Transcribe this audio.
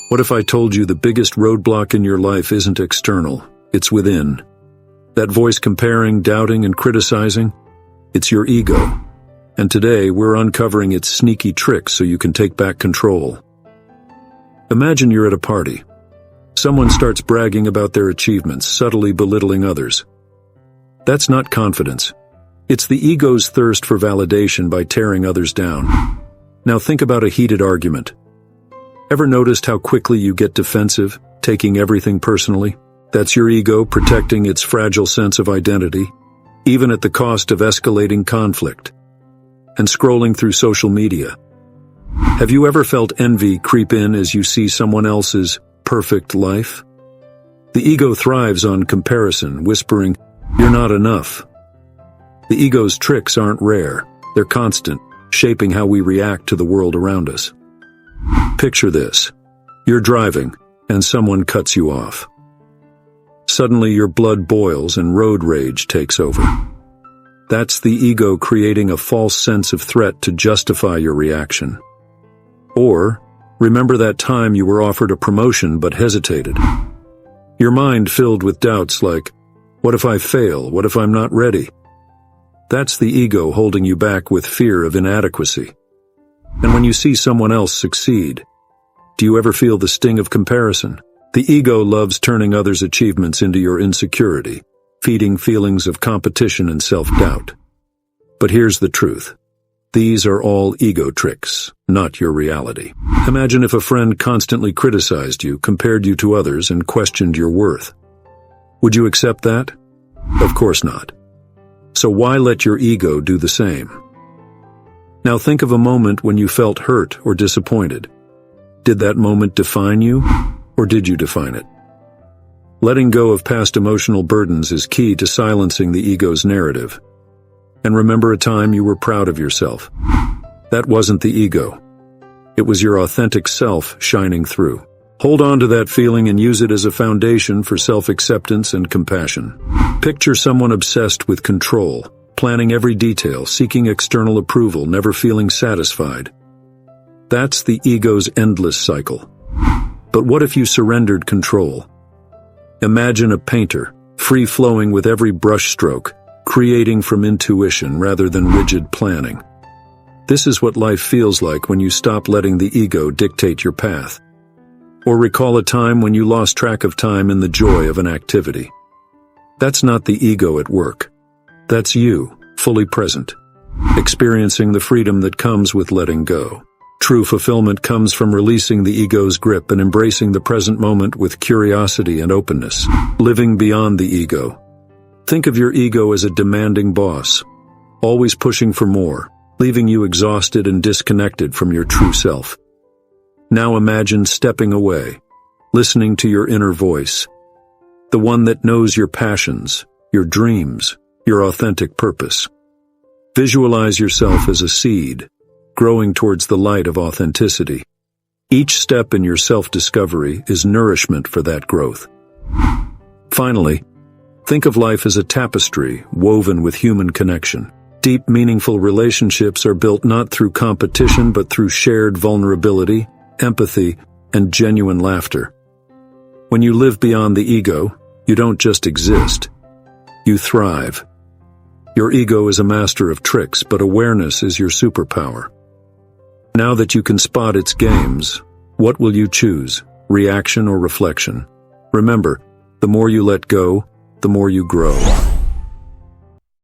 What if I told you the biggest roadblock in your life isn't external, it's within? That voice comparing, doubting, and criticizing? It's your ego. And today, we're uncovering its sneaky tricks so you can take back control. Imagine you're at a party. Someone starts bragging about their achievements, subtly belittling others. That's not confidence. It's the ego's thirst for validation by tearing others down. Now think about a heated argument. Ever noticed how quickly you get defensive, taking everything personally? That's your ego protecting its fragile sense of identity, even at the cost of escalating conflict. And scrolling through social media. Have you ever felt envy creep in as you see someone else's perfect life? The ego thrives on comparison, whispering, "You're not enough." The ego's tricks aren't rare, they're constant, shaping how we react to the world around us. Picture this. You're driving, and someone cuts you off. Suddenly your blood boils and road rage takes over. That's the ego creating a false sense of threat to justify your reaction. Or, remember that time you were offered a promotion but hesitated. Your mind filled with doubts like, what if I fail? What if I'm not ready? That's the ego holding you back with fear of inadequacy. And when you see someone else succeed, do you ever feel the sting of comparison? The ego loves turning others' achievements into your insecurity, feeding feelings of competition and self-doubt. But here's the truth. These are all ego tricks, not your reality. Imagine if a friend constantly criticized you, compared you to others, and questioned your worth. Would you accept that? Of course not. So why let your ego do the same? Now think of a moment when you felt hurt or disappointed. Did that moment define you, or did you define it? Letting go of past emotional burdens is key to silencing the ego's narrative. And remember a time you were proud of yourself. That wasn't the ego. It was your authentic self shining through. Hold on to that feeling and use it as a foundation for self-acceptance and compassion. Picture someone obsessed with control, planning every detail, seeking external approval, never feeling satisfied. That's the ego's endless cycle. But what if you surrendered control? Imagine a painter, free-flowing with every brushstroke, creating from intuition rather than rigid planning. This is what life feels like when you stop letting the ego dictate your path. Or recall a time when you lost track of time in the joy of an activity. That's not the ego at work. That's you, fully present, experiencing the freedom that comes with letting go. True fulfillment comes from releasing the ego's grip and embracing the present moment with curiosity and openness, living beyond the ego. Think of your ego as a demanding boss, always pushing for more, leaving you exhausted and disconnected from your true self. Now imagine stepping away, listening to your inner voice, the one that knows your passions, your dreams, your authentic purpose. Visualize yourself as a seed, growing towards the light of authenticity. Each step in your self-discovery is nourishment for that growth. Finally, think of life as a tapestry woven with human connection. Deep, meaningful relationships are built not through competition but through shared vulnerability, empathy, and genuine laughter. When you live beyond the ego, you don't just exist. You thrive. Your ego is a master of tricks, but awareness is your superpower. Now that you can spot its games, what will you choose, reaction or reflection? Remember, the more you let go, the more you grow.